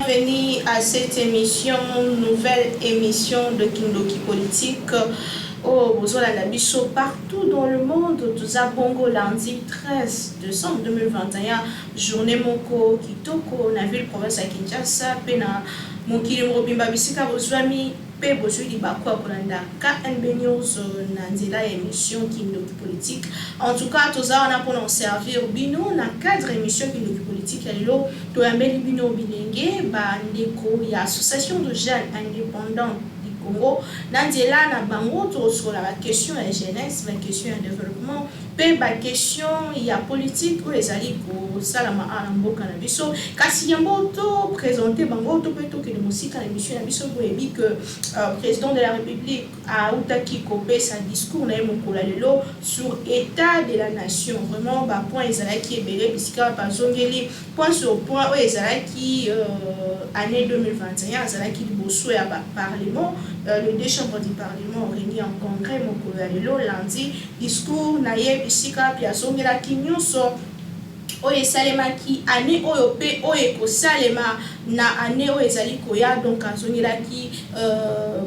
Bienvenue à cette émission, nouvelle émission de Kindoki Politique. Oh, Bozola Bisso, partout dans le monde, tout à Bongo, lundi 13 décembre 2021, journée Moko, Kitoko, na ville province à Kinshasa, Pena, Mokili Mobimba Bisika, Bozwami, Pe Bozuli Bakwa, Kolanda, KNB News, Nandila, émission Kindoki Politique. En tout cas, tout ça, on a pour nous servir Bino, na cadre émission Kindoki Politique, Yalilo, Toyambeli Bino Bilenge, Bandeko, il y a association de jeunes indépendants Congo, Nandela na bango sur la question de la jeunesse, la question de développement, pe ba question il y a politique ou les alliés pour salama à l'amboka na biso kasi yambo to présenter bango to pe to que de musique à l'émission na biso bo ebi que président de la République a utaki kopé sa discours na mokola lelo sur état de la nation vraiment ba point ezalaki ebele bisika ba zongeli point sur point o ezalaki année 2021 ezalaki liboso ya ba parlement les deux chambres du Parlement réunis en congrès mokola lelo lundi discours na ye bisika pia songela kinyoso oye salemaki année oyo pe oye ko salema na année oyo ezali koya donc azongela ki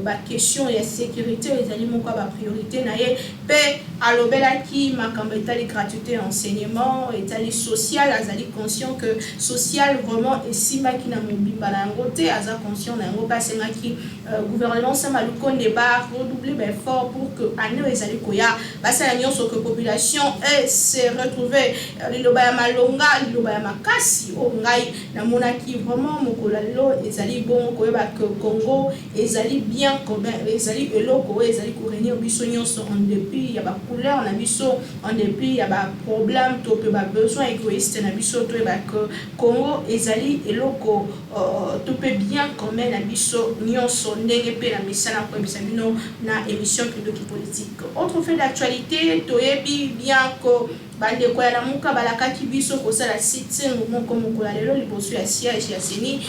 ba question ya sécurité ezali moko ba priorité na ye pe alobelaki makambo etali gratuité enseignement etali social azali conscient que social vraiment esimaki na mobimba na yango te aza conscient na yango basengaki gouvernement samalukonde ba redoubler effort pour que année oyo ezali koya basala nyonso que population se retrouver liloba ya malonga liloba ya makasi o ngai na monaki vraiment mokola lelo ezali bon koyeba que Congo ezali bien comme ezali eloko ezali ko réunir biso nyonso en dépit ya ba couleur na biso en dépit ya ba problème to pe ba besoin égoïste na biso to ba que Congo ezali eloko to pe bien comme na biso nyonso ndenge pe na misala ko bisa bino na émission Kindoki Politique. Autre fait d'actualité toyebi bien ko bande ko ya muka balakaki biso ko sala sitting moko mokola lelo liboso ya siège ya seni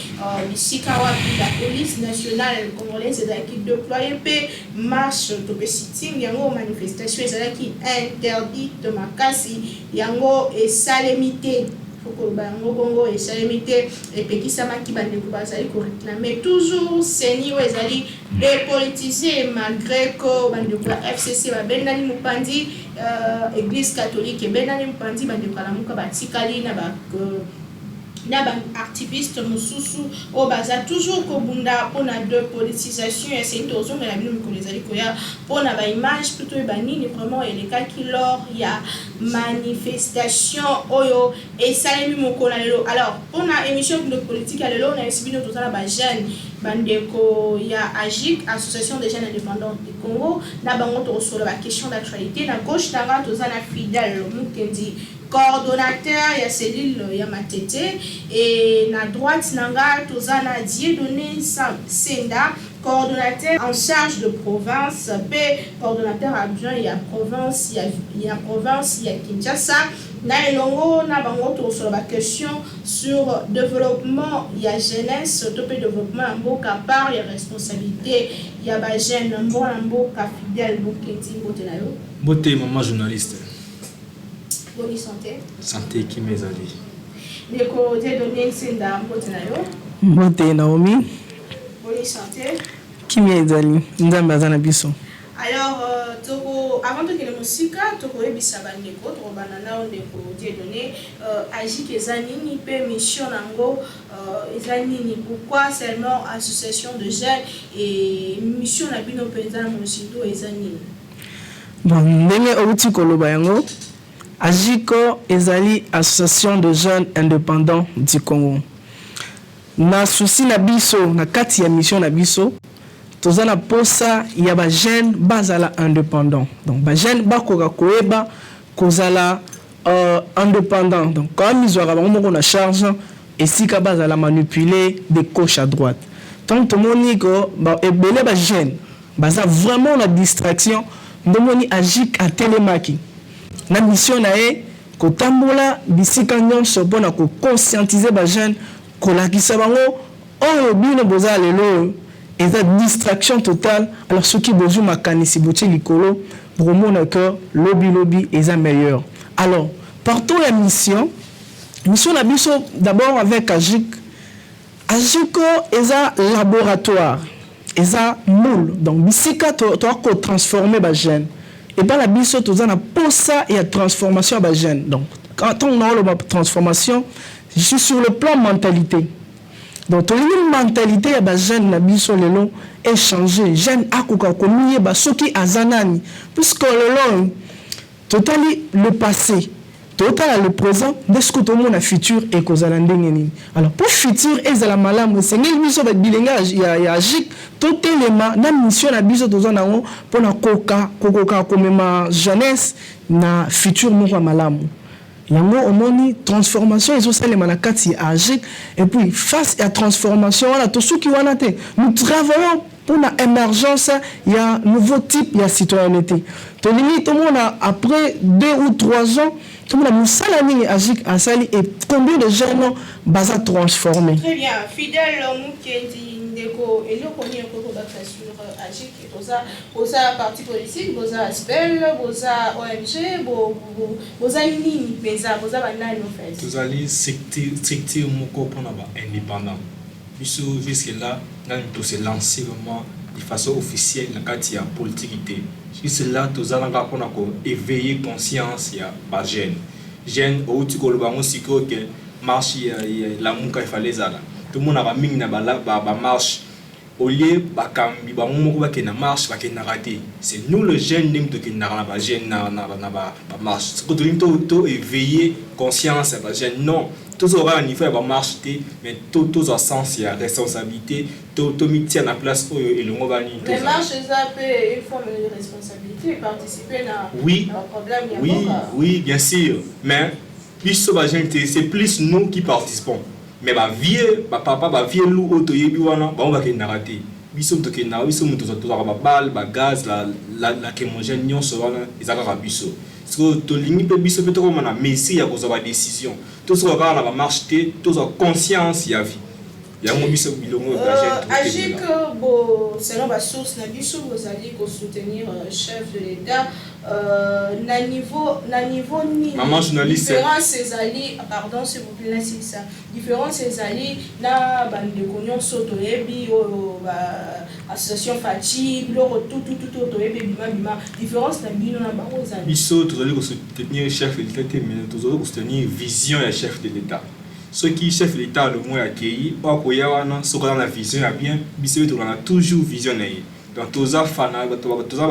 bisika wapi la police nationale congolaise ezalaki déployé pe marche to pe sitting yango manifestation ezalaki interdite makasi yango esalemité foko bango bongo esalemité epekisamaki bande ko bazali ko réclamer toujours seni o ezali dépolitisé malgré que bande ko FCC ba bendani mupandi église catholique et benani mpandi bande ko lamuka batikali na ba activiste mususu o baza toujours ko bunda pona de politisation et c'est tozo mais la bino ko les ali koya pona ba image plutôt ba nini vraiment et les cas qui lors il y a manifestation oyo et salemi mokola lelo alors pona émission de politique à lelo na esibino tout ça ba jeune bandeko ya AGIC association des jeunes indépendants du Congo na bango to sur la question d'actualité na gauche tanga to za na fidèle mukendi coordonnateur ya cellule ya Matete et na droite nanga tozana Dieudonné Senda coordonnateur en charge de province p coordonnateur adjoint ya province ya Kinshasa na elongo na bango to sur la question sur développement ya jeunesse to pe développement mboka par ya responsabilité ya ba jeune mboka fidèle boketi bote na yo bote maman journaliste. Bonne santé. Santé qui mes alliés. Ndeko Dieudonné Senda bote na yo. Bote Naomi. Bonne santé. Qui mes alliés. Nzambe azana biso. Alors avant de que la musique toko ebisa bandeko to banana ndeko Dieudonné AGIC ezanini pe mission nango ezanini pourquoi seulement association de jeunes et mission na bino penza na mosindo ezanini. Bon ndenge outi koloba yango AGIC ezali association de jeunes indépendants du Congo. Na souci na biso na kati ya mission na biso tozana posa ya ba jeune bazala indépendant. Donc ba jeune bakoka koeba kozala indépendant. Donc comme ils aura bango na charge et si ka bazala manipuler de gauche à droite. Donc tout moni ko ba ebele ba jeune baza vraiment la distraction ndomoni AGIC a télémaki. Na mission na e ko tambola bisika nyonso pona ko conscientiser ba jeune ko lakisa bango oyo bino bozala lelo et cette distraction totale alors ce qui besoin makanisi boche likolo pour mon que lobby est meilleur. Alors partout la mission la biso d'abord avec AGIC Ajiko eza laboratoire, eza moule. Donc bisika to ko transformer ba gène. Et bien la biso to na posa et la transformation ba gène. Donc quand on a la transformation, je suis sur le plan mentalité. Donc une mentalité ya ba gène na biso lelo est changé. Gène akoka ko miye ba soki azanani puisque lelo totali le passé. Total le présent, dès que tout le monde a futur et cause à l'ending. Alors pour futur et à la malam, c'est une mission de bilingage. Il y a agit tout élément. Na mission na biso tous en haut pour na coca comme ma jeunesse na futur nous malam. Yango omoni transformation et ça les manakati agit et puis face à transformation voilà tout ce qui va naître. Nous travaillons pour l'émergence, il y a un nouveau type de citoyenneté. Tout le monde après 2 ou 3 ans. Tout le monde a salami agik à sali et combien de jeunes basa transformés. Très bien, fidèle Moukendi Ndeko et nous connaissons un peu sur agik et tout ça, bosa parti politique, bosa aspel, bosa ONG, bosa nini pesa, bosa banane en fait. Tous allez secteur moko pour na indépendant. Biso jusque là, nan tout se lancer vraiment de façon officielle dans la politique. Jusque là, tous allons éveiller conscience ya ba jeune. Jeune au tu ko bango siko que marche la muka fallait ça. Tout le monde a mis na ba marche. Au lieu ba kambi ba moko ba na marche ba na raté. C'est nous le jeune nim to na ba jeune na ba marche. Ce que to éveiller conscience ya ba jeune non. Tous aura un niveau de marche, mais tous en sens, il y a responsabilité, tout mis tient la place et le mot va ni. Les marches, ça peut une forme de responsabilité, participer à un problème. Oui, bien sûr, mais plus c'est plus nous qui participons. Mais ma vie, ma papa, ma vie, nous, autoyebiwana, on va qu'il raté. Bisous de Kena, bisous de tout la balle, la gaz, la kémogène, nous serons les agarres bisous. Parce que tout le monde peut bisous peut trop mana, mais ici il y a une décision. Tout ce qu'on va marcher, tout ce conscience il y a vie. Il y a un bisous bilongo. Agir que selon ma source, na bisous vous allez soutenir chef de l'État. Na niveau ni maman journaliste différence ces alliés pardon s'il vous plaît c'est ça différence ces alliés na bande de cognon sotoyebi association Fati tout toyebi bima différence na bino na bango za biso tozali ko soutenir chef de l'État mais tozali ko soutenir vision ya chef de l'État ce qui chef de l'État le moins accueilli pas ko ya wana so ko na vision ya bien biso to na toujours visionnaire. Donc, tous les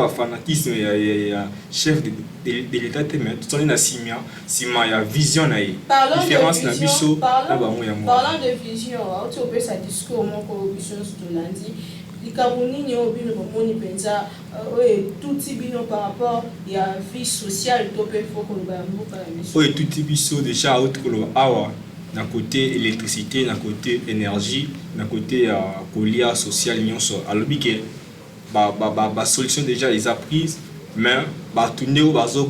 fanatisme, il y a chef de l'État, tout ça, il y a vision. Parlant de vision, tu peux sa discours, mon vision sur lundi. Les Camerounais ont vu le pensa tout type par rapport à la vie sociale, tout peut faut qu'on oui, tout type déjà autre que le awa. D'un côté électricité, d'un côté énergie, d'un côté colia social, alors que solution déjà les a prises mais tourner au bazo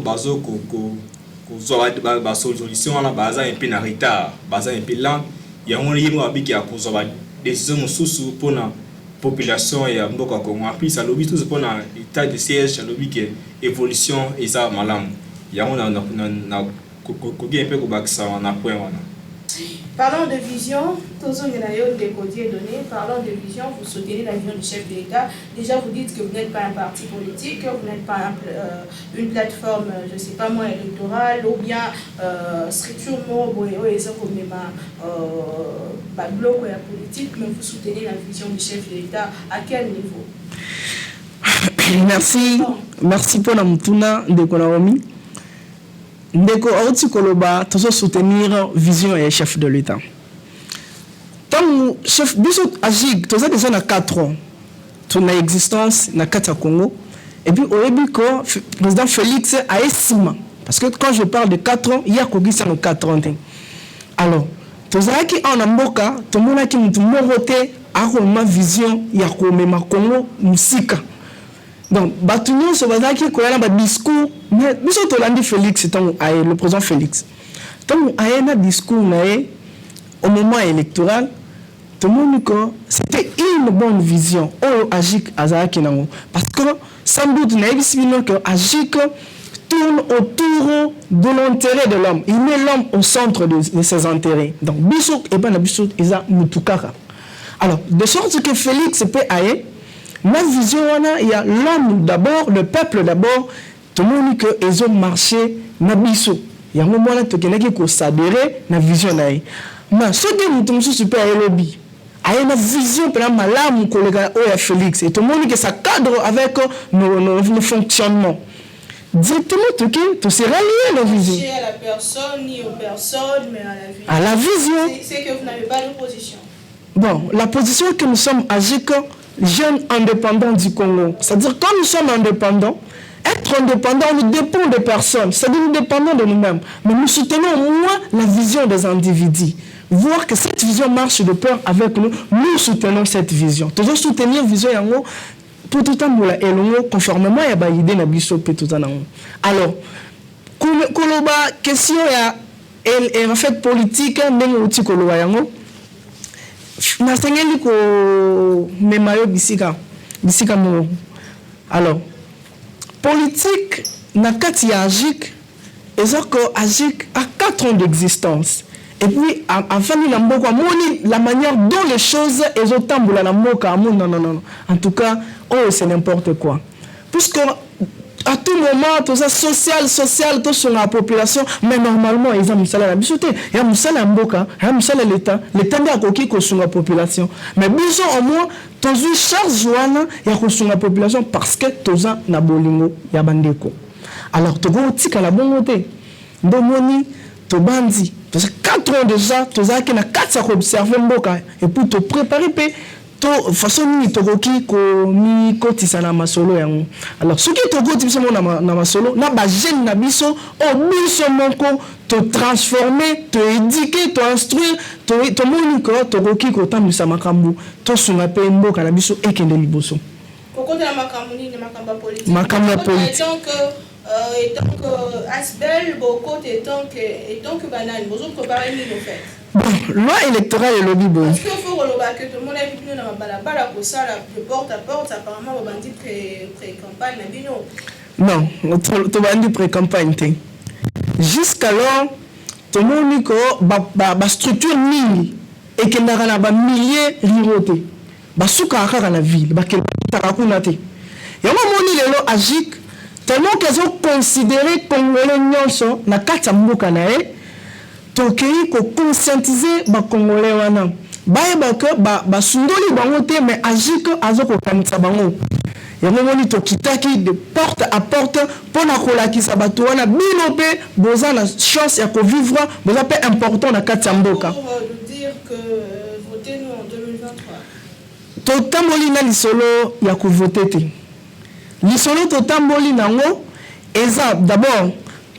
solution là baza un peu en retard baza un peu lent il y a un lien qui a causé décision sous pour la population et mboka Congo en plus ça lobby tout pour l'état de siège lobby que évolution et ça malam il y a un peu ko bakisa na point wana. Parlons de vision, parlons de vision, vous soutenez la vision du chef de l'État. Déjà, vous dites que vous n'êtes pas un parti politique, vous n'êtes pas une plateforme, je ne sais pas moi, électorale, ou bien strictement, bloc politique, mais vous soutenez la vision du chef de l'État. À quel niveau? Merci pour la mutuna de Konaomi. Ndeko auti koloba tozo soutenir vision et chef de l'État. Tant chef biso agig toza déjà na 4 ans. Ton existence na kata Congo et puis au début ko président Félix a estima parce que quand je parle de 4 ans, il y a kogisa no 4 ans. Alors, toza ki en mboka, to mona ki mutu morote a ma vision ya ko mema Congo musika. Donc, Batunion se basa qui a un discours, mais nous sommes Félix, le président Félix. Tant qu'il a un discours au moment électoral, tout le monde c'était une bonne vision. Parce que sans doute, Agik tourne autour de l'intérêt de l'homme. Il met l'homme au centre de ses intérêts. Donc, Bissot et Bissot, ils ont Moutoukara. Alors, de sorte que Félix peut aller, ma vision, il y a l'homme d'abord, le peuple d'abord, tout le monde que ils ont marché, nabiso. Il y a un moment là, tout le monde qui s'adhérer, na vision naï. Mais ce que nous sommes super à lobby, il y a une vision pour la malade, collègue Félix, et tout le monde que ça cadre avec nos fonctionnements. Directement, tu seras lié à la vision. À la personne, ni aux personnes, mais à la vision. C'est que vous n'avez pas de position. Bon, la position que nous sommes à JIC, jeunes indépendants du Congo, c'est-à-dire quand nous sommes indépendants, être indépendant, nous dépend des personnes, c'est-à-dire nous dépendons de nous-mêmes, mais nous soutenons au moins la vision des individus. Voir que cette vision marche de pair avec nous, nous soutenons cette vision. Toujours soutenir la vision yango pour tout le monde et conformément à la idée de tout le monde. Alors, koloba question est en fait politique, mais aussi koloba yango. Nasengeli ko memayo bisika mo. Alors, politique na kati ya AGIC, ezoko AGIC a 4 ans d'existence. Et puis, enfin, la manière dont les choses non. En tout cas, c'est n'importe quoi. Puisque à tout moment, tout ça social, tout sur la population, mais normalement, ils ont mis la bisoté. Il y a mis la mboka, il y a mis l'État. L'État n'a pas qui sur la population. Mais besoin au moins, dans une charge, il y a sur la population parce que tout ça n'a bolingo, il y a bandeko. Alors, tu vas à la bonne côté. Domoni, tu bandi. 4 ans déjà, tu as 4 ans observer mboka et pour te préparer de façon ni tokoki ko mi kotisa na masolo yango. Alors ce qui toko tibisa na masolo na ba jeune na biso o biso moko te transformer, te éduquer, te instruire, to moni ko tokoki ko tambisa makambu to sunga pe mboka na biso ekende liboso. Koko de la makambu ni makamba politique. Makamba politique. Et donc, Asbel, Boko, et donc, banane, vous autres préparez nos fêtes. Bon, loi électorale et lobby bon. Parce qu'il faut que tout le monde ait vu nous dans la balabala pour ça, de porte à porte, apparemment, on va dire pré-campagne, non, tu vas dire pré-campagne. Jusqu'alors, tout le monde dit que la structure mini et qu'il y a un millier de lirotés. Il y a un la ville, il y a un il y a un AGIC. Tellement qu'ils ont considéré Congolais nyonso na kati ya mboka na ye tokei ko conscientiser ba Congolais wana bayeba ke ba sundoli bango te mais AGIC azoko kanisa bango yango moni tokitaki de porte à porte pona kolakisa bato wana bino pe boza na chance ya ko vivre boza pe important na kati ya mboka pour dire que votez nous en 2023 totamboli na lisolo ya ko voter te. L'isolo totamboli nango eza d'abord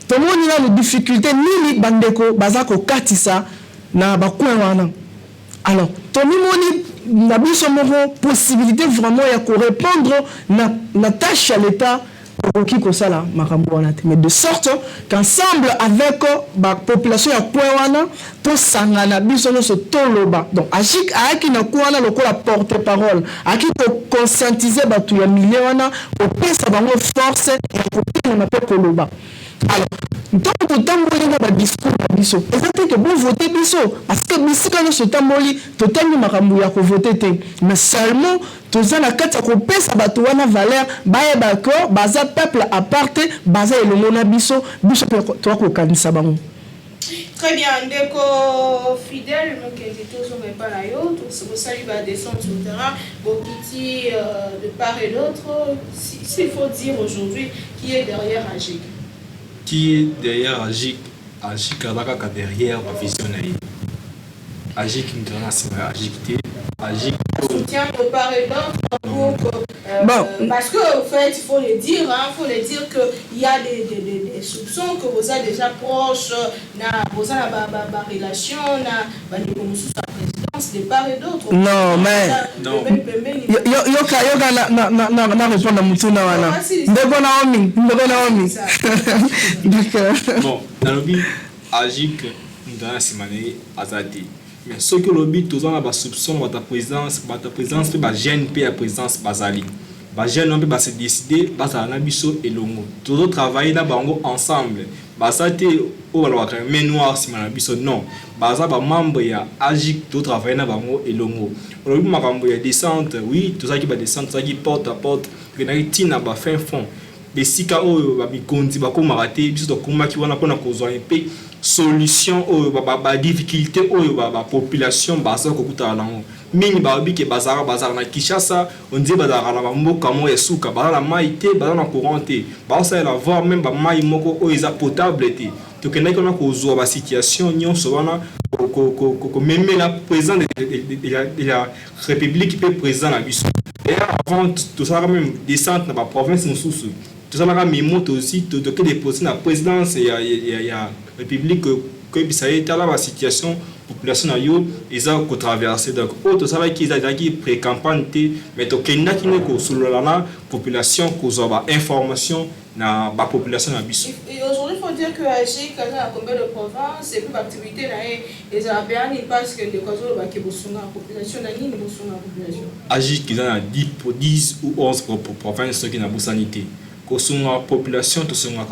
tomoni na les difficultés nini bandeko bazako katisa na bakwe wana. Alors tomoni na biso moko possibilité vraiment ya ko répondre na tâche à l'état qui kosala makambo wana mais de sorte qu'ensemble avec la population ya kwewana to sangana biso no so toloba donc AGIC aki na kwana lokola porte-parole aki ko conscientiser batu ya milieu wana ko pesa bango force et ko pena na pe koloba. Alors donc to tamboli na ba discours na biso ezate que bon voter biso parce que bisika no so tamboli to tangi makambo ya ko voter te mais seulement toza na kati ya kopesa bato wana valeur bayeba ko baza peuple aparte baza elongo na biso to kokanisa bango. Très bien, ndeko fidèle, mon tous on pas là yo, tous vous saluez va descendre sur le terrain, Bokiti de part et d'autre, s'il faut dire aujourd'hui qui est derrière AGIC. Qui est derrière AGIC? AGIC a derrière la vision AGIC international, AGIC soutien de part et d'autre parce que en fait il faut le dire qu'il y a des soupçons que vous êtes déjà proches vous avez la relation na présidence de part et d'autre. Non mais yoka na répondre à mutuna wana ndeko Naomi bon dans le but AGIC dans la semaine azadi. Mais ce que le but, tous on a soupçon de ta présence, peut gêne la présence basali. jeune homme va se décider basa na biso elongo toujours travailler na bango ensemble basa te o wala ka mais noir si na biso non basa ba membre ya AGIC to travailler na bango elongo on a makambo ya descente oui tout ça qui va descendre ça qui porte à porte que na tina ba fin fond besika oyo ba bikondi ba ko marate biso to kuma ki wana pona ko zo pe solution oyo ba difficulté oyo ba population basa ko kuta lango mingi ba biki bazara na Kinshasa on dit bazara na mboka mo esuka bazara mai te bazara na courant te basa la voir même ba mai moko oyo eza potable te to kenda ko na ko zo ba situation nyonso wana ko même la président de la République peut président na biso et avant tout ça même descente na ba province mususu tout ça na mimo aussi to que déposer na présidence ya République que bisa eta la situation population yo ils ont traversé donc autre ça va qu'ils a qui pré-campagne mais to kenda qui ne ko sulolana population ko zo ba information na ba population na biso. Et aujourd'hui il faut dire que AGIC quand a combien de provinces et plus d'activités là les Européens ils pensent que les causes ba ki bosunga population na nini bosunga population. AGIC qui a 10 ou 11 provinces qui na sanité ko sunga population to sunga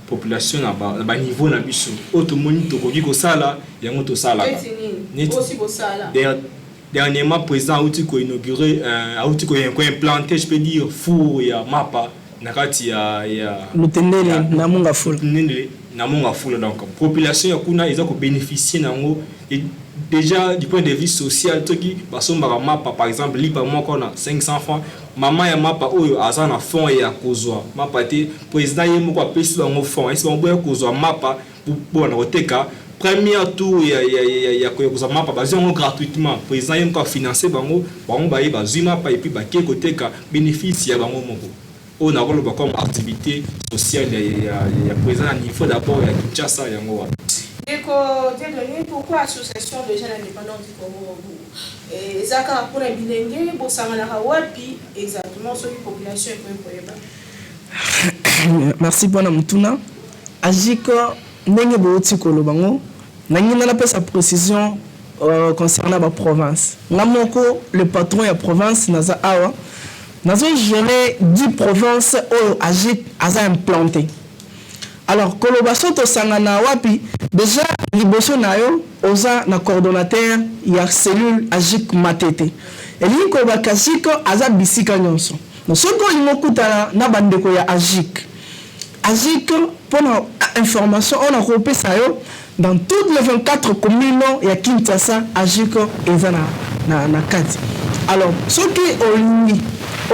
population na ba niveau na biso auto moni to koki ko sala yango to sala aussi bo sala dernièrement président outi ko inaugurer outi ko implanter je peux dire four ya mapa na kati ya Lutendele na munga full donc population ya kuna ils ont bénéficier nango déjà du point de vue social toki basomba mapa par exemple lipa moko na 500 francs maman ya mapa oyo azana fond ya kozwa mapa te président yemo ko apesi bango fond esi bango ya kozwa mapa pour na oteka premier tour ya kozwa mapa bazongo gratuitement président yemo ko financer bango ba ye bazwi mapa et puis ba ke koteka bénéfice ya bango moko on a rôle comme activité sociale ya président à niveau d'abord ya Kinshasa yango wana. Pourquoi l'association de jeunes indépendants du Congo et Zaka pour un bilingue pour Samana Wapi exactement sur la population merci pour la mutuna AGIC ndenge booti kolobango nangina na pesa précision concernant la province ngamoko le patron ya province naza awa nazo gérer 10 provinces où AGIC a implanté. Alors, Kolobaso to sangana wapi déjà liboso na yo oza na coordonnateur ya cellule AGIC Matete. Eli ko bakasiko aza bisika nyonso. No soko limokuta na bandeko ya AGIC. AGIC pour information on a repéré yo dans toutes les 24 communes ya Kinshasa AGIC eza na kati. Alors, ce qui olingi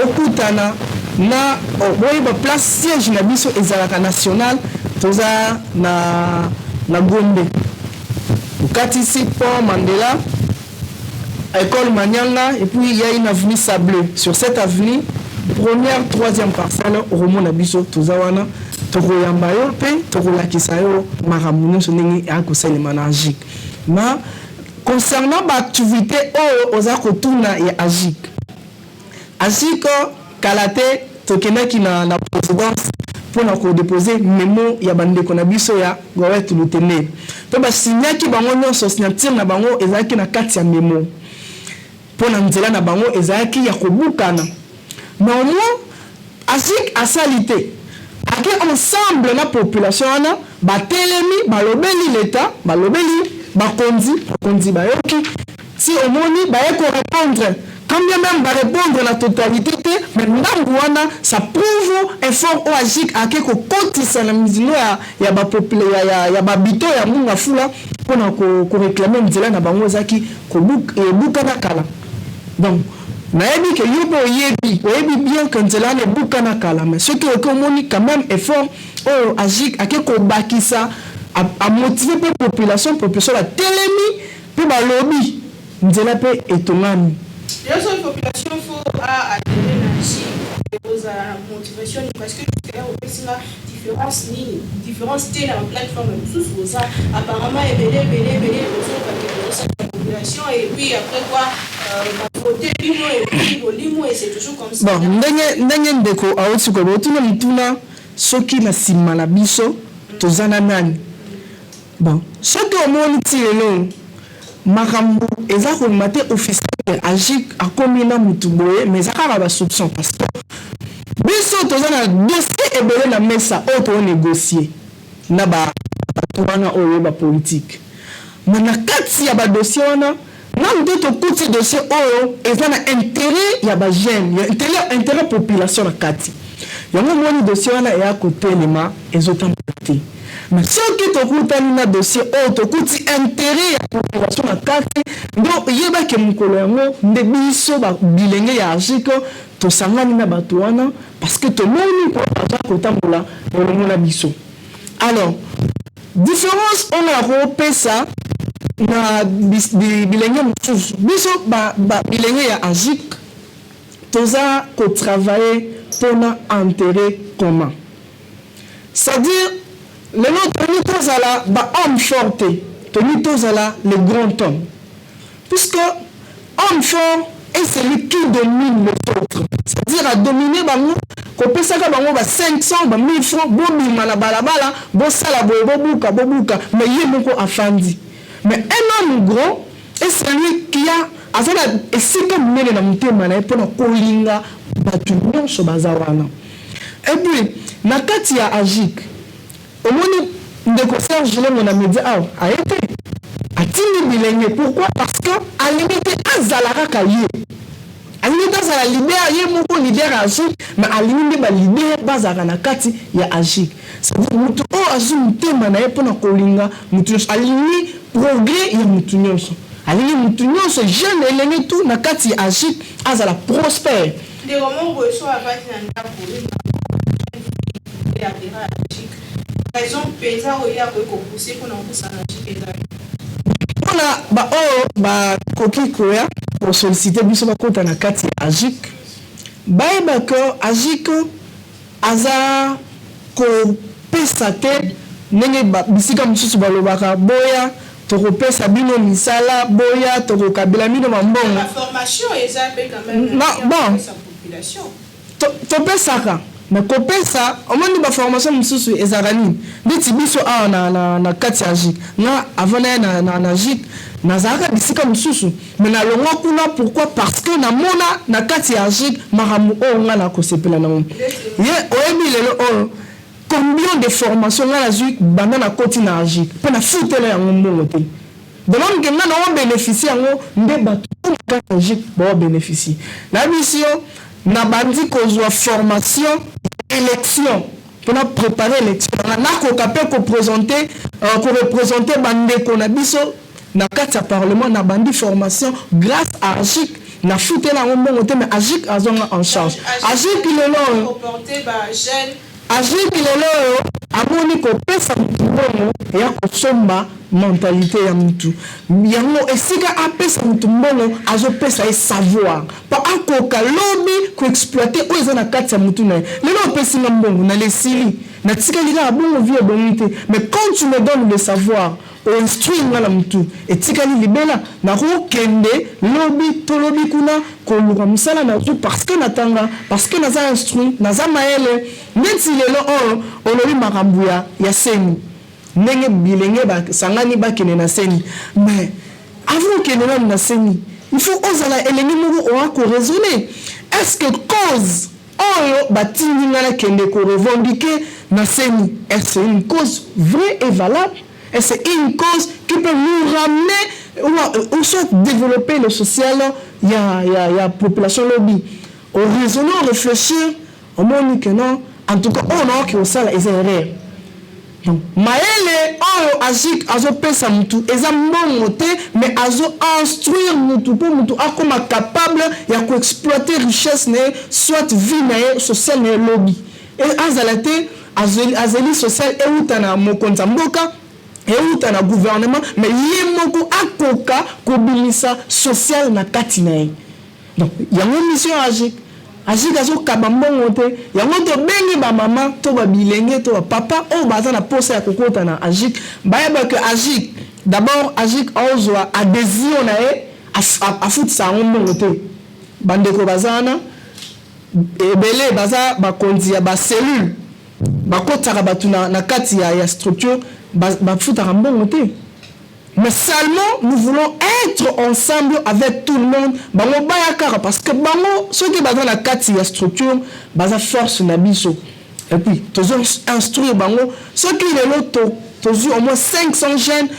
okutana na boyeba place siège na biso ezalaka national toza na Gombe ukati si pont Mandela école Manyanga et puis il y a une avenue Sablé sur cette avenue première troisième parcelle romo na biso toza wana tokoyamba yo pe tokolakisa yo maramuno sonengi akosalema na AGIC na concernant ba activité oza kotuna ya AGIC kalate tokendaki na présidence pour déposer mémo ya bandeko na biso ya Goret Lutendele to ba signaki bango nyonso signature na bango ezaki na kati ya mémo pour na nzela na bango ezaki ya kobukana normalement AGIC asalite ake ensemble na population wana batelemi balobeli l'état balobeli bakonzi bayoki si omoni baye ko répondre quand bien même va répondre la totalité, mais Ndambuana, ça prouve un fort AGIC à quelque côté ça la misino ya ba populaire ya ba bito ya munga fula pour ko réclamer nzela na bango zaki ko buka na kala. Donc naebi que yubo yebi bien que nzela ne buka na kala mais ce qui est communique quand même effort AGIC à quelque bakisa à motiver la population la télémi pour ba lobby nzela pe etonami. La population faut adhérer à la motivation parce que tu as différence dans la plateforme apparemment la population et puis après quoi voter et c'est toujours comme ça. Bon, ndenge ndeko auti ko botuna mituna soki na sima na biso tozana nani. Bon, soki omoni ti lelo makambo ezako mate officiel AGIC a combien mutuboye mais akaba ba soupçon parce que biso toza na dossier ebele na mesa oyo toonégocier na bato wana oyo bapolitike me na kati ya badossier wana na nde tokuti dossier oyo eza na intérêt ya bajeune intérêt population na kati yango moni dossier wana eya kotelema ezotambola te mais soki tokutani na dossier oyo tokuti intérêt ya population na kati ndo yebake mokolo yango nde biso bilenge ya argike tosangani na bato wana parce que tomoni mpo aza kotambola elongo na biso. Alors différence on a kopesa na bilenge mosusu biso bilenge ya argike toza kotravaille mpona intérêt commun, c'est-à-dire lelo toni tozala bahomme fort te toni tozala le grand homme puisque homme fort est celui qui domine les autres, c'est-à-dire à dominer bango kopesaka bango ba 500 ba 1000 francs bobima na balabala bosala bobuka mais ye moko afandi. Mais un homme gros est celui qui a azala esika munene na mutema na epona kolinga batu nyonso bazawana. Et puis na kati ya agik omoni ndeko Serge le mon ami dit a été atindi bilenge. Pourquoi? Parce que à limite azalaka kaye à limite azala leader ye moko leader agik mais à limite ba leader bazaka na kati ya agik, c'est-à-dire mutu o azu mutema na epona kolinga mutu alini progrès ya mutu nyonso alingi mutu nyonso jeune elenge tout na kati ya agik azala prospère. Les romans reçoivent avec un raison pesa oya ko pousser pour n'empousser na chiketa. On a ba koki koya pour solliciter biso ba kota na kati ya agik. Ba ko agik aza ko pesa te nenge bisika mususu balobaka boya tokopesa bino misala boya tokokabela bino mambongo. La formation est quand même bon sa population. Topesaka mais kopesa omoni ba formation mususu ezarani nditi biso a na kati ya agik na avant na agik nazaka bisika mususu mais na longo kuna. Pourquoi? Parce que na mona na kati ya agik maramu o nga na kosepela na mona ye oyebi lelo combien de formations nga nazwi banda na koti na agik mpe na futela yango mbongo te de même que nga na bénéficier yango nde bato na kati ya agik bao bénéficier na bisio na bandi kozwa formation élection pour préparer l'élection na koka pe ko présenter ko représenter bandeko na biso na kati ya parlement na bandi formation grâce à agik na futela yango mbongo te mais agik azonga en charge agik lelo comporter ba jeune agik lelo amoni kopesa mutu mbongo ya kosomba mentalité ya mutu yango esika apesa mutu mbongo azopesa ye savoir pa akoka lobi ko exploiter oyo eza na kati ya mutu na ye lelo opesi nga mbongo na lesili na tikali kaka bongo vie ebongi te mais quand tu me donnes le savoir instruire nga na mutu etikali libela na kokende lobi tolobi kuna koluka mosala na tu parce que natanga parce que naza instruit naza mayele neti lelo oyo olobi makambo ya seni ndenge bilenge basangani bakende na seni mais avant kende na seni il faut ozala elenge moko oya koraisonner est-ce que cause oyo batindi nga na kende ko revendiquer na seni est-ce une cause vraie et valable? Et c'est une cause qui peut nous ramener ou soit développer le social, il y a population lobby. Au raisonner, réfléchir, au moins que non, en tout cas, on a qui au sale et c'est erreur. Donc, maëlle, on agit, azo pesa mutu, eza mongote, mais azo instruire mutu pour mutu, a comme capable, ya ko exploiter richesse ne, soit vie ne, social ne lobby. Et azalate, azeli social, et outana mokonza mboka, et où na gouvernement mais yemoko akoka kobilisa social na katina. Donc yango mission agik azo kabambongo te yango to bengi ba mama to ba bilenge to ba papa o baza na posa ya kokota na agik bayeba que agik d'abord agik ozwa adhésion na e afutisa mbongo te bandeko bazana ebele baza bakonzi ya ba cellule bakotaka batu na kati ya structure bafutaka mbongo te Mais seulement, nous voulons être ensemble avec tout le monde. Bango bayakara parce que bango, ceux qui sont dans la structure, basa force nabiso. Et puis, tous instruire bango, ceux qui sont là, tous au moins 500 jeunes,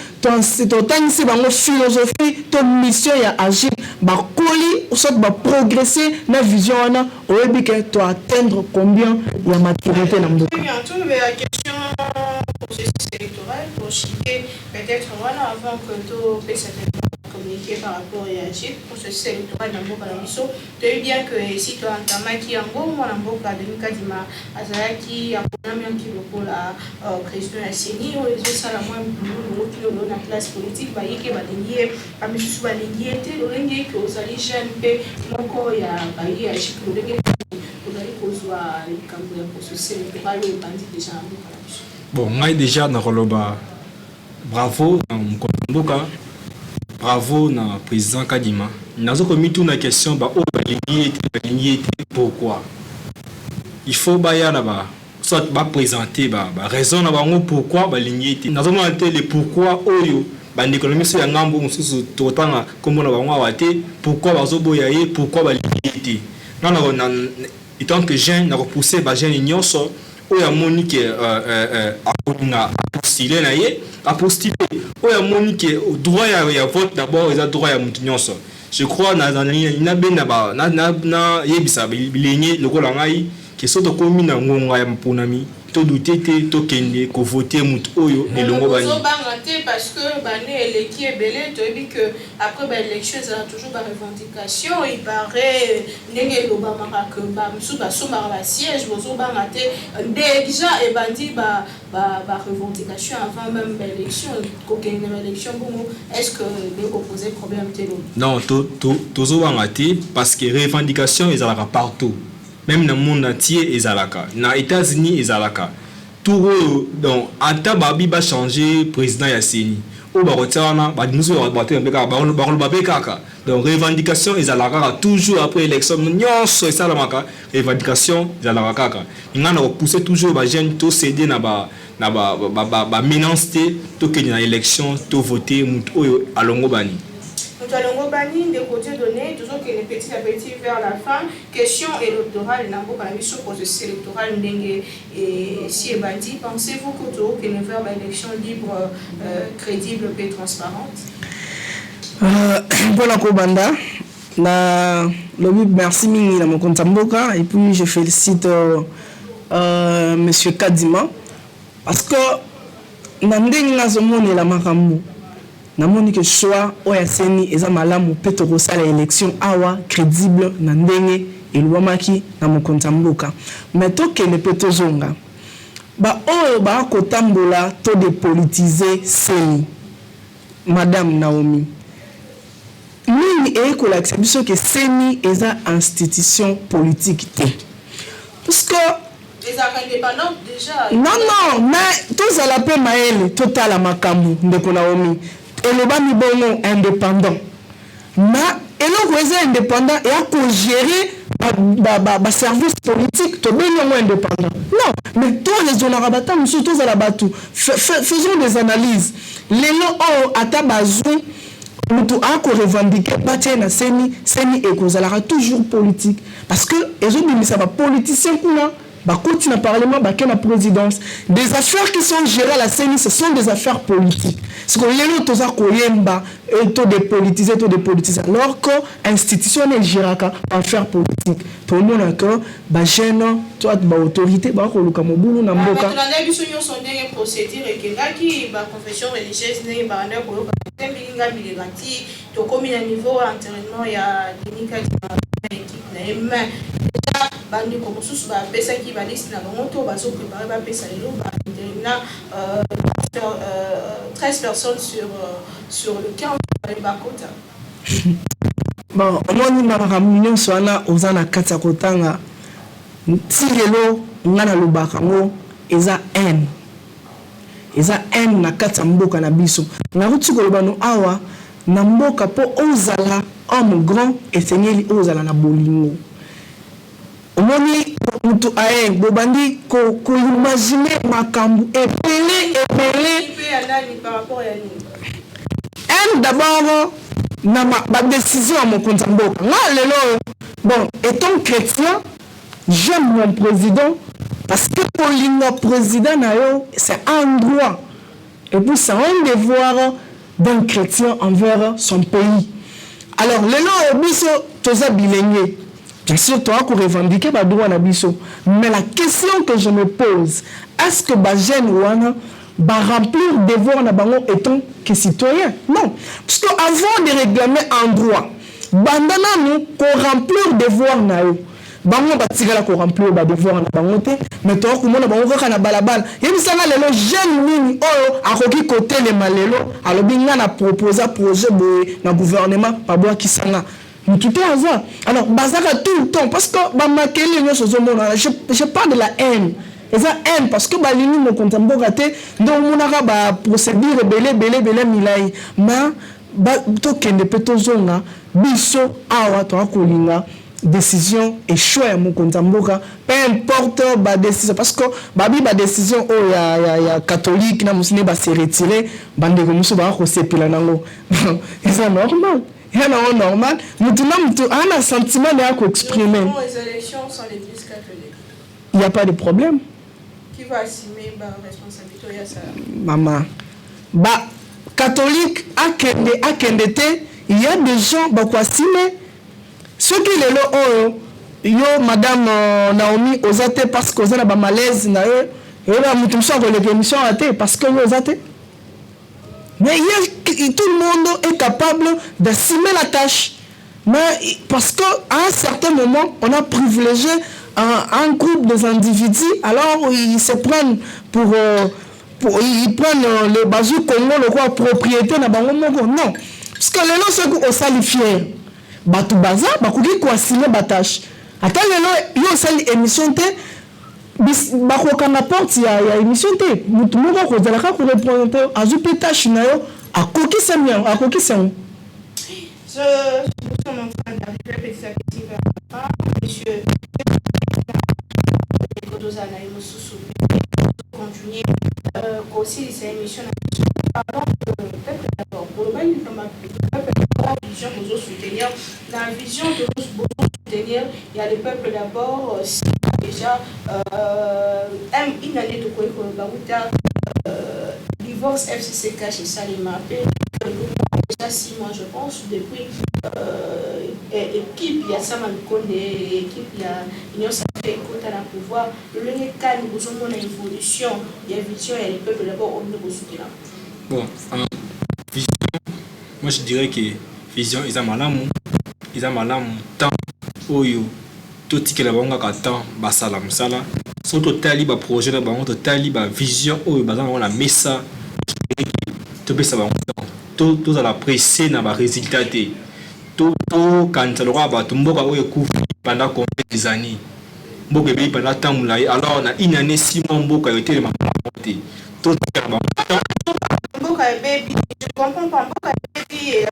c'est bango philosophie, ton mission ya agir, ba coller, ou soit ba progresser na vision ana, ou bien que tu atteindre combien ya maturité na mboka. Oui, en tout la question processus électoral pour chiquer peut-être voilà avant que tout puisse communiquer par rapport à agir processus électoral na mboka na biso. Tu sais bien que si tu entends qui en gros moi na mboka de Kadima azalaki aponami qui lokola président ya CENI ou les autres la moins qui le na classe politique ba yeke ba lié ba misusu ba lié te le lingi que aux ali jeune pe moko ya ba yi agir le lingi bon, moi déjà dans Roloba, bravo Mboka, bravo na président Kadima. Nous avons commis toute la question bah oh pourquoi. Il faut bah ya là-bas, soit bah présenter bah raison là-bas pourquoi bah l'unité. Nous avons monté les pourquoi oyo bah l'économie sur la ngambo on se autant comme on a bah waté pourquoi bah zoboyaye pourquoi bah l'unité. Non étant que jeune n'a repoussé ba jeune nyonso o ya monique a postulé na ye a postulé o ya monique droit ya vote d'abord ils a droit ya mutu nyonso je crois na bena ba na yebisa bilenye lokola ngai ke soto komi na ngonga ya mponami to douter to kende ko voter mutu oyo elongo bani parce que bané eleki ebele to ebi que après ba élection ça toujours ba revendication il paraît ndenge lobamaka que ba musu ba somba ba siège bozo bangate déjà et bandi ba revendication avant même l'élection ko kende élection bon est-ce que les opposés problème telo non tozo bangate parce que revendication ils alaka partout même dans le monde entier ezalaka na États-Unis ezalaka tout donc ata babi ba changer président ya CENI o ba rotana ba nous ba bater mbeka ba kaka donc revendication ezalaka toujours après élection nyonso esalamaka revendication ezalaka kaka ngana ko pousser toujours ba jeune to céder na ba menace to kenya na élection to voter mutu oyo alongo bani. Nous allons bannir des côtés donnés, toujours que les petits à petit vers la fin. Question électorale, n'a pas la mission processus électoral et si est bâti. Pensez-vous que nous faire une élection libre, crédible et transparente? Voilà Kobanda. Merci Mingi dans mon compte Mboka et puis je félicite Monsieur Kadima parce que Nandeng Nazomone la Makambu. Namoni que choix oya CENI eza malamu peto ko sala élection awa crédible na ndenge elwamaki na mokonza mboka mais to kele peto zonga ba oyo ba ko tambola to dépolitiser CENI madame Naomi nini ko la biso que CENI eza institution politique te parce que les indépendants déjà non mais tous à la paix maël total à makambu ndeko Naomi et le bas bon indépendant mais et le indépendant et à gérer service politique to bien indépendant non mais tous les honorables nous tous à la bateau faisons des analyses les lots à tabazou nous a ko revendiquer partir na CENI et cause la toujours politique parce que les autres ça va politicien kuna bah continue à parlement bah quelle présidence des affaires qui sont gérées à la CENI ce sont des affaires politiques ce qu'on y a tout ça koyemba et tout dépolitiser alors que institutionnel géraka affaires politiques pour nous d'accord bah gênant toi bah autorité bah ko luka mobulu na mboka la biso nyo sondé procédure et que bah confession religieuse n'est pas en ko tembinga bilegati to comme à niveau entraînement il y a dinika équipe na bandi comme sous ba pesa qui va liste na moto ba so préparer ba pesa lelo ba na 13 personnes sur le camp de Bakota. Bon, on a une réunion sur la ozana kata kotanga tirelo ngana lubaka ngo eza n na kata mboka na biso na rutuko lobano awa na mboka po ozala homme grand esengeli ozala na bolingo omoni mutu aye bobandi ko imaginer makambu epele par rapport à Revenons d'abord na ma décision à mon compte mboka. Bon, étant chrétien, j'aime mon président parce que pour le président c'est un droit et puis c'est un devoir d'un chrétien envers son pays. Alors le biso toza bilingue. Bien sûr, tu as revendiqué le droit na biso, mais la question que je me pose, est-ce que jeune wana va remplir devoir na bango étant que citoyen? Non, parce que avant de réclamer un droit, bandana nous pour remplir devoir na yo. Bango batigala ko remplir ba devoir na bango te, mais to ko mona bango kaka na balabala. Yebisanga lelo jeune nini oyo akoki côté le malelo, alobi nga na proposer projet boye na gouvernement pa boa kisanga. Tout est hasard. Alors, bazaka tout le temps, parce que je parle de la haine. Et ça haine, parce que balini mo kontambo gate, donc monaka ba procédure belé milai. Mais to kende peto zonga, biso awa to akolinga décision échouée mon kontamboka, peu importe ba décision, parce que babi ba décision oh ya catholique na musine ba se retirer, bande ko muso ba ko sepela nango. C'est normal. Il y a un normal. Maintenant, on a un sentiment de exprimer. Les élections sont les plus catholiques. Il n'y a pas de problème. Qui va assumer la responsabilité? Maman. Catholique, à Kendete, il y a des gens qui assumer. Ceux qui sont là, yo, madame Naomi, osate parce que vous avez un malaise, vous avez une émission parce que vous avez. Mais tout le monde est capable d'assumer la tâche. Mais parce qu'à un certain moment, on a privilégié un groupe d'individus, alors ils se prennent ils prennent le bazou Congo, le quoi propriété na bango moko. Non. Parce que les gens sont salifiés. Batu baza, bakuki ko assumer la tâche. Attends les gens, yo sali émission te. Bakoka na porte ya émission te mutu moko ko zalaka ko représenter azupi tâche na yo akoki semia akoki sem. Nous sommes en train d'arriver petit à petit vers la fin. Monsieur Kodozana et Moussousou continuer aussi cette émission. Parlons de peuple d'abord. Pour le même peuple d'abord, vision que nous soutenir. Dans la vision que nous soutenir, il y a le peuple d'abord. Déjà, une année de quoi divorce FCCK chez Salima. Déjà 6 mois, je pense, depuis équipe, il y a Saman Konde, équipe, il y a Union Sacrée, écoute à la pouvoir. Le Lénécal, nous avons une évolution, il y a vision, il y a les peuples d'abord, on nous soutenir. Bon, vision, moi je dirais que vision, ils ont malam, tant, oyo. Tout ce qui est bon à temps basala musala so totali ba projet na bango totali ba vision oyo bazana na mesa to pesa bango to za la presser na ba résultat te to quand le roi ba tumboka oyo ku pendant combien des années mboka be pendant temps mulai alors na une année 6 mois mboka yo tele mamonté to tela bango mboka baby je comprends pas mboka baby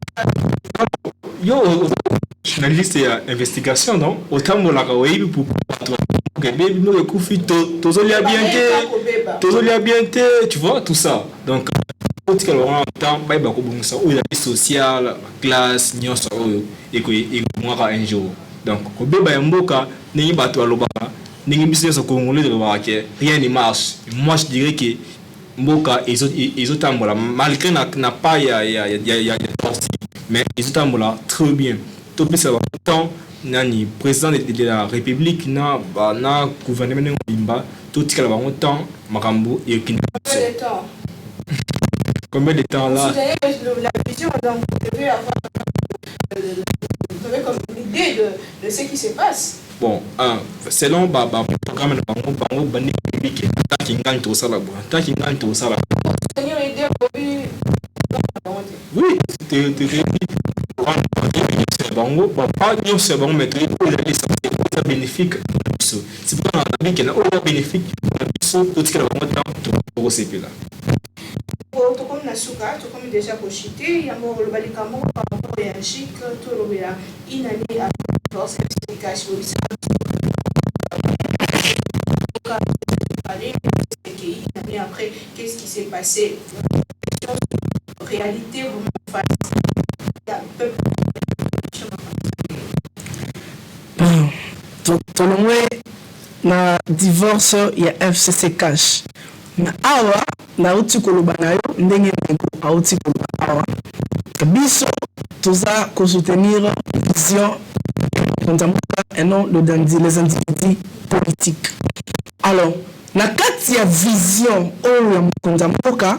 yo journaliste ya investigation non autant mo la kawebi pour que baby no ekufi tozolia bien te tu vois tout ça donc tout ce que l'on entend ba ko bongisa o la vie sociale classe nyonso oyo eko mwaka un jour donc ko beba ya mboka ni bato alobaka ni business congolais de lobaka rien ne marche. Moi je dirais que mboka ils ont tambola malgré n'a pas ya mais ils ont tambola très bien. Tout ça va temps nani président de la République na gouvernement ngimba tout ce qu'il va temps makambo et combien de temps là la vision donc vous devez avoir vous avez comme une idée de ce qui se passe. Bon selon programme de bango bani public qui gagne tout ça là oui bango pas nous c'est bon mais c'est bénéfique c'est pas un qui est bénéfique tout ce que on temps pour ces là tout comme nasuka tout comme déjà cochité ya mo le balikamo par rapport à chic tout le bien une année à force efficace pour ça après qu'est-ce qui s'est passé réalité vraiment face à peuple. Tolongwe na divorce ya FCC cash na awa na uti koloba na yo ndenge meko auti koloba awa biso toza ko soutenir vision kontamuka et non les individus politiques. Alors na kati ya vision oyo ya kontamuka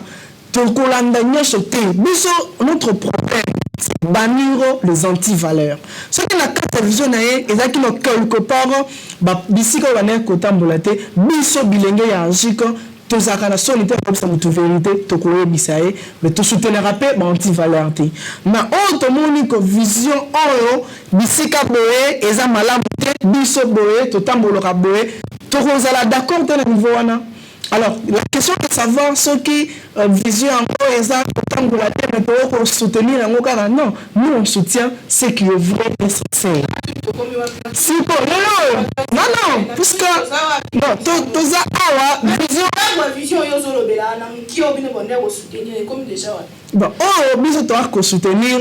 tokolanda nyonso te biso notre problème bannir les anti-valeurs. Ce qui n'a pas de vision, et ça qui n'a quelque part, bisika wana kotambola te, biso bilenge ya agiko, to zakana solitaire comme ça mutu vérité, to koye bisaye, mais to soutenir pe ba anti-valeur te. Na autre moni ko vision oyo, bisika boye, eza malamu te, biso boye, to tamboloka boye, to kozala d'accord te na niveau wana. Alors, la question est de savoir ce qui vision encore est ça, autant que la terre pour soutenir un autre. Non, nous on soutient ce qui est vrai et sincère. Si non, puisque non, tout ça vision. Bon, oh, biso to ko soutenir,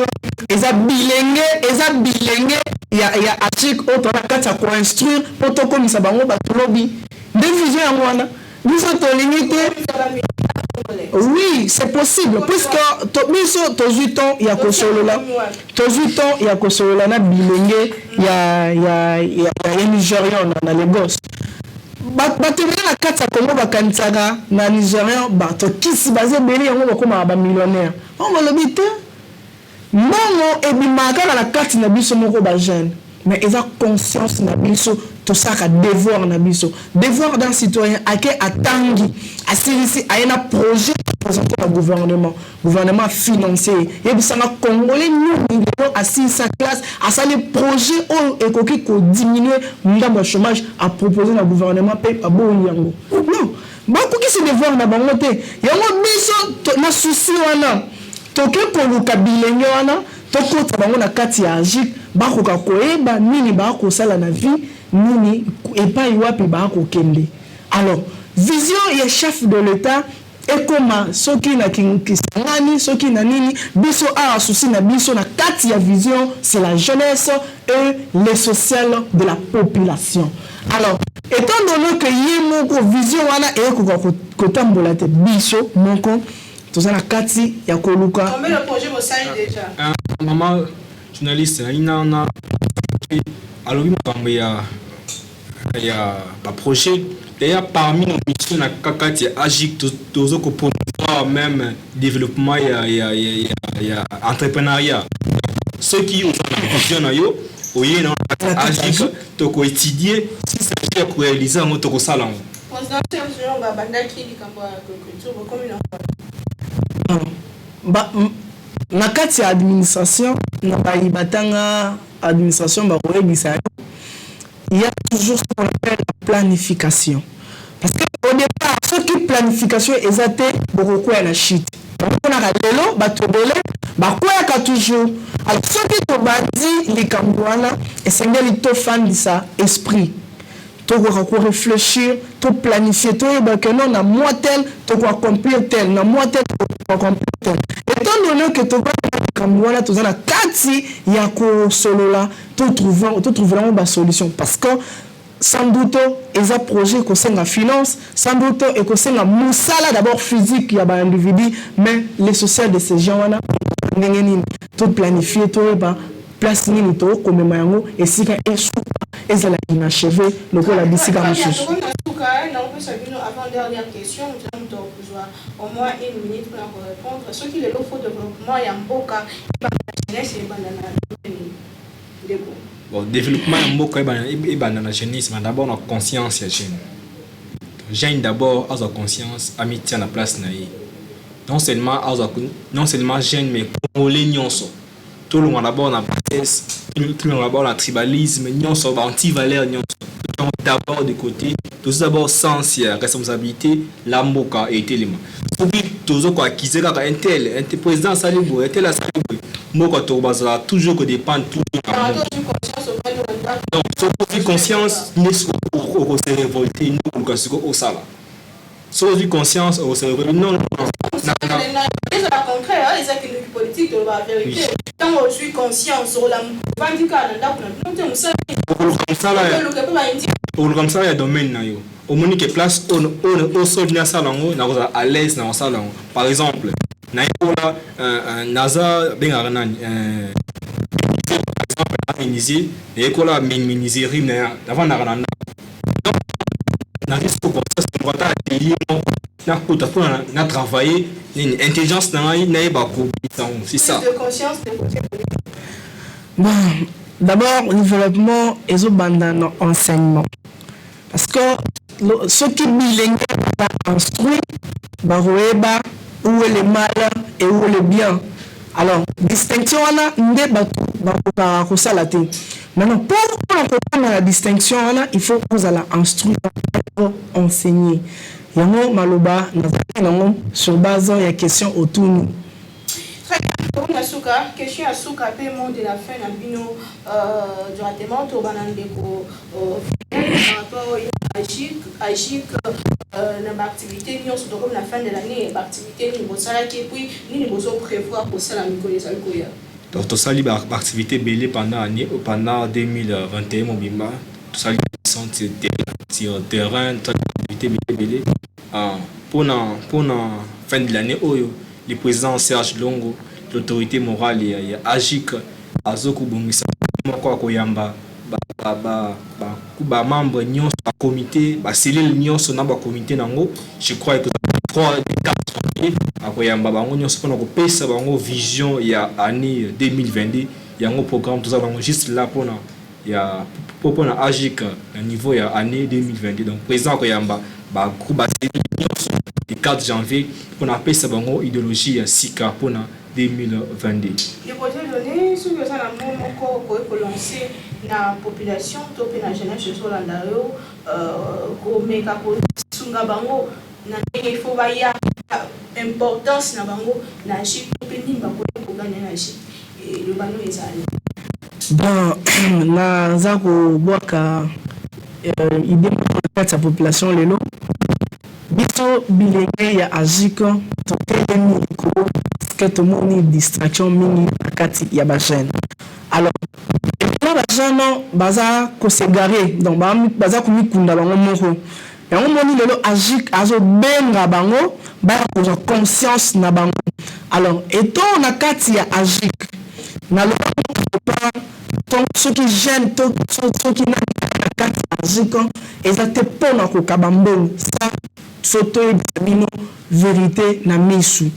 eza bilenge, il y a article autre la carte pour instruire pour to komisa bango ba lobby. Des visions en wana. Nous sommes limités. Oui, c'est possible. Puisque tous 8 ans, il y a Kosolola. Tous 8 ans, il y a Kosolola, il y a Nigérian, dans les gosses. La carte à Congo, Kansaga, na Nigérian, qui s'y basé, comme un millionnaire. On va le biter. Non, et bien, la carte n'a pas de jeune. Mais ils ont conscience na biso tout ça a devoir na biso devoir d'un citoyen à qui attendre à ici à un projet présenté au gouvernement financier et puis ça va congolais nous assis sa classe à ça les projets et qui diminuer le chômage à proposer au gouvernement paye à bon yango non beaucoup qui se devoir na bango te yango biso na souci wana toke ko lukabilenge wana tokota bango na kati ya agik bakoka koyeba nini bakosala na vie nini epai wapi bakokende. Alors vision ya chef de l'état ekoma soki na kisangani soki na nini biso a souci na biso na kati ya vision c'est la jeunesse et le social de la population. Alors étant donné que yemoko vision wana ekoka kotambola te biso moko toza na kati ya koluka. Combien le projet vous saille déjà? Maman journaliste ina alors il y a un projet d'ailleurs parmi nos missions na kakati agik tozo ko promouvoir même développement il y a entrepreneuriat ceux qui ont la vision na yo oye na agik to ko étudier si ça peut ko réaliser en to ko sala président Sergio Babandaki likambo ya culture commune na kati ya administration na batanga administration ba koyebisa il y a toujours ce qu'on appelle la planification parce que au départ ce qui planification exacte beaucoup na shit on a lelo batobele ba koyaka toujours alors ce qui to bandi likambo wana esengeli to fandisa esprit to ko réfléchir to planifier to yeba que non na moi tel to ko accomplir tel na moi tel to accomplir tel étant donné que to comme voilà to na kati ya ko solola to trouver une solution parce que sans doute ils ont projet que c'est la finance sans doute et que c'est la musala d'abord physique il y a ba individu mais les social de ces gens là ngeni tout planifier to ba place nini to comme mayango et si ka et la inachevé le ko la bisika mususu. Avant dernière question, nous avons au moins 1 minute pour répondre. Ce qui est le faux développement et en boca, bon développement en boca et banana jeunesse, mais d'abord la conscience ya jeune. Jeune d'abord a sa conscience, amitié à la place naïe. Non seulement jeune mais congolais nyonso. Tout le monde d'abord la presse, tout le monde d'abord la tribalisme, nyonso anti-valeur nyonso. D'abord de côté, tout d'abord sens et responsabilité, la mboka et élément. Tout quoi acquis un tel président Salibo, un tel Salibo, mboka tobaza toujours que dépend toujours. Donc, sans conscience, nous au se révolter, nous au sala. Sans conscience, au se révolter, non. la vérité. Quand je suis conscient sur la vandika, comme ça, il y a domaine. Au moins, que place au sol de Salango, à l'aise dans Salango. Par exemple, NASA, ben par exemple, miniser, et quoi miniser, avant n'a risque comme ça, c'est pour na travailler, l'intelligence n'a pas c'est ça. De conscience. Bon, d'abord, le développement et le enseignement. Parce que ceux qui bilingues instruit, où est le mal et où est le bien. Alors, distinction, maintenant, pour comprendre la distinction, il faut que vous allez instruire, enseigner. Yango maloba sur base il y a question autour nous. Très bien. Question à Souka, paiement de la fin d'Abino directement au Banandeko par rapport à Agic l'activité nous sommes comme la fin de l'année l'activité niveau salaire et puis nous devons prévoir pour ça la Mikoya. Donc tout ça l'activité belé pendant 2021 mon bimba tout ça sur terrain activité belé pour la fin de l'année le président Serge Longo l'autorité morale et Agic Azoku Bongisa quoi koyamba ba membre nyons ba comité ba cellule nyons na ba comité nango je crois que 3 akoyamba bango nyons pona ko pesa bango vision ya année 2022 yango programme tout ça bango juste là pona ya pona Agic na niveau ya année 2022 donc président koyamba ba groupe ba cellule nyons le 4 janvier pour appeler ça bango idéologie ya sika pona 2022. Le projet donné sur que ça la pour lancer la population top na jeunesse sur l'andario comme kapo sunga bango na il faut ba ya importance na bango na Agic peni ba pour gagner na Agic et le bano ezali. Bon na zako boka idée de la population lelo biso bilingue ya Agic totelemi likolo que tout le monde a une distraction mini ya ba jeune. Alors ba jeune baza ko se garer donc baza ko mikunda bango moko ya ngomoni lelo Agic azo benga bango ba ko conscience na bango. Alors etant na kati ya Agic na le pas donc ceux qui gênent ceux qui na kati ya Agic ezate pona ko kabambo ça photo bino vérité na misu.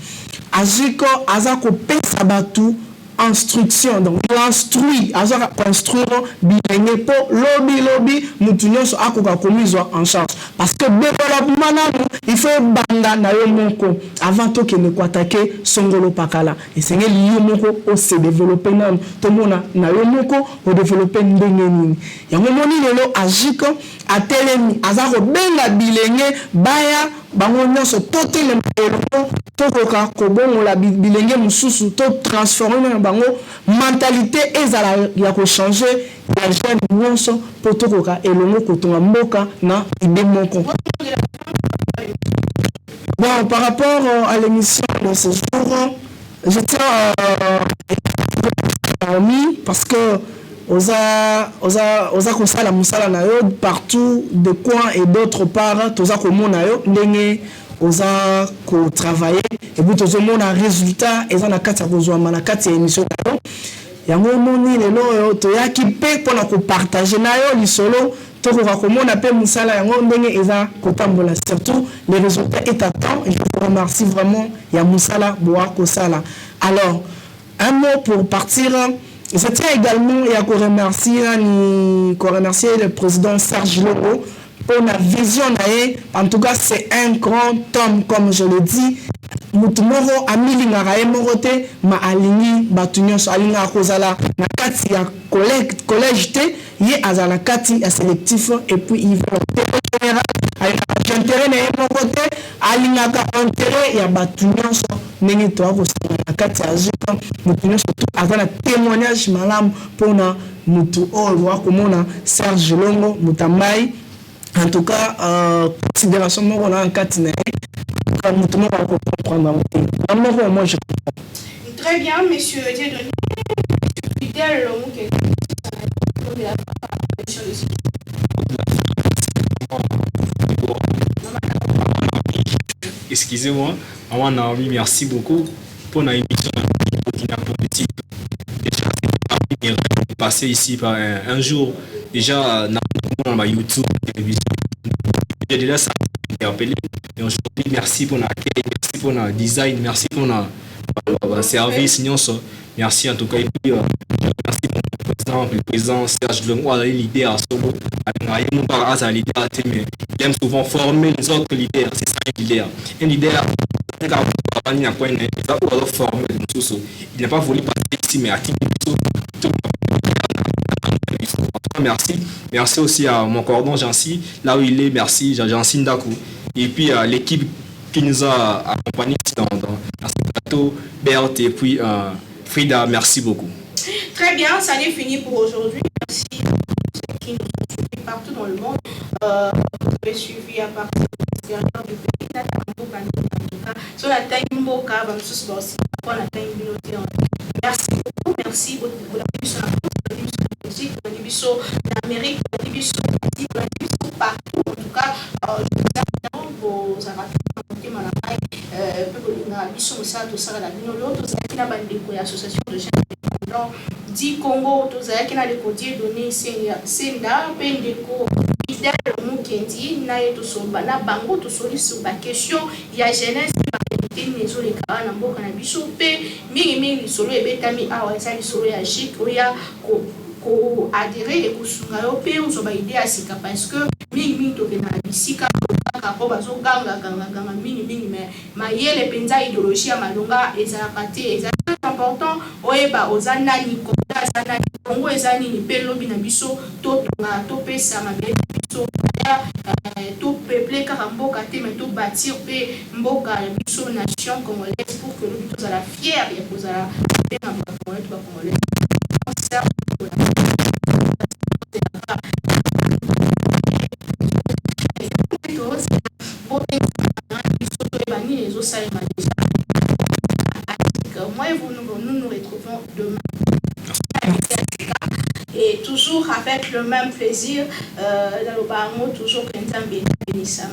Agic azako pesa batu instruction donc l'instruit azaka construire bilingue pour lobby mutu nyonso akoka komizwa en charge parce que développement nanu il faut banda na yo moko avant to ke ne ko attaquer songolo pakala et sengeli yo moko o se développer nanu to mona na yo moko o développer ndenge nini yango moni lelo Agic atelemi azako benga bilingue baya bango nyonso totelema eloko tokoka kobongola bilenge mususu to transformer na bango mentalité ezala ya ko changer la jeune nyonso po tokoka elongo kotonga mboka na idée moko. Bon, par rapport à l'émission de ce jour, je tiens parce que oza kosala musala na yo partout de coins et d'autre part toza komona yo ndenge oza ko travailler et puis tozo mona résultat eza na kati ya kozwa na kati ya émission na yo yango moni lelo to yaki pe pona ko partager na yo lisolo to ko komona pe musala yango ndenge eza kotambola surtout les résultats est à temps et je vous remercie vraiment ya musala boa ko sala. Alors un mot pour partir. Je tiens également à remercier le président Serge Longo pour la vision. En tout cas, c'est un grand homme, comme je le dis. Mutumoro amilinga morote ma aligni batunyo so alinga kozala na kati ya collège te ye azala kati ya sélectif et puis il va général intérêt na morote alinga ka intérêt ya batunyo so ndenge to akosala na kati ya Agic mutunyo so azala témoignage malam pona mutu olo akomona Serge Longo mutambai. En tout cas considération moko na kati na moi je comprends. Très bien, monsieur Dieudonné. Fidèle, excusez-moi, Maman Naomi, merci beaucoup pour l'émission Burkina Politique. Déjà, c'est passé ici par un jour, déjà, dans YouTube, télévision. J'ai déjà ça interpellé. Et aujourd'hui, merci pour l'accueil, merci pour le design, merci pour le service. Merci en tout cas. Et puis, merci pour le président Serge Lemoy, leader à Sobo. Il aime souvent former les autres leaders. C'est ça un leader. Un leader, il n'a pas voulu passer ici, mais à qui merci. Merci aussi à mon cordon Jancy, là où il est, merci Jancy Ndakou. Et puis à l'équipe qui nous a accompagnés dans ce plateau, Berthe et puis Frida, merci beaucoup. Très bien, ça n'est fini pour aujourd'hui. Merci à ceux qui nous ont suivis partout dans le monde. Vous avez suivi à partir de l'extérieur du pays. En tout cas, sur la taille Mboka, merci beaucoup, merci pour la mission de l'Amérique, de la partout. En tout cas, je vous invite à l'association de jeunes indépendants du Congo, qui a le côté donné Senda, Pendeko, Fidèle Mukendi, Naïto Sobana, Bango, tout sur la question, il y a jeunesse. Nezo le kawa na mboka na biso pe mingi solo ebetami awa ezali solo ya chic oya ko adhérer et kusunga yo pe on soba idée asika parce que mingi to na bisika ka ko bazo ganga mingi mais mayele penza idéologie ya malonga ezalaka te ezali très important oyeba ozana ni koda sana Congo ezali ni pe lobi na biso to tonga to pesa mabe biso tout peuplé car mboka te mais tout bâtir pe mboka biso nation congolaise pour que nous tous à la fière et pour la paix en congolais moi et vous nous retrouvons demain et toujours avec le même plaisir dans le barreau toujours Kenza Bénissa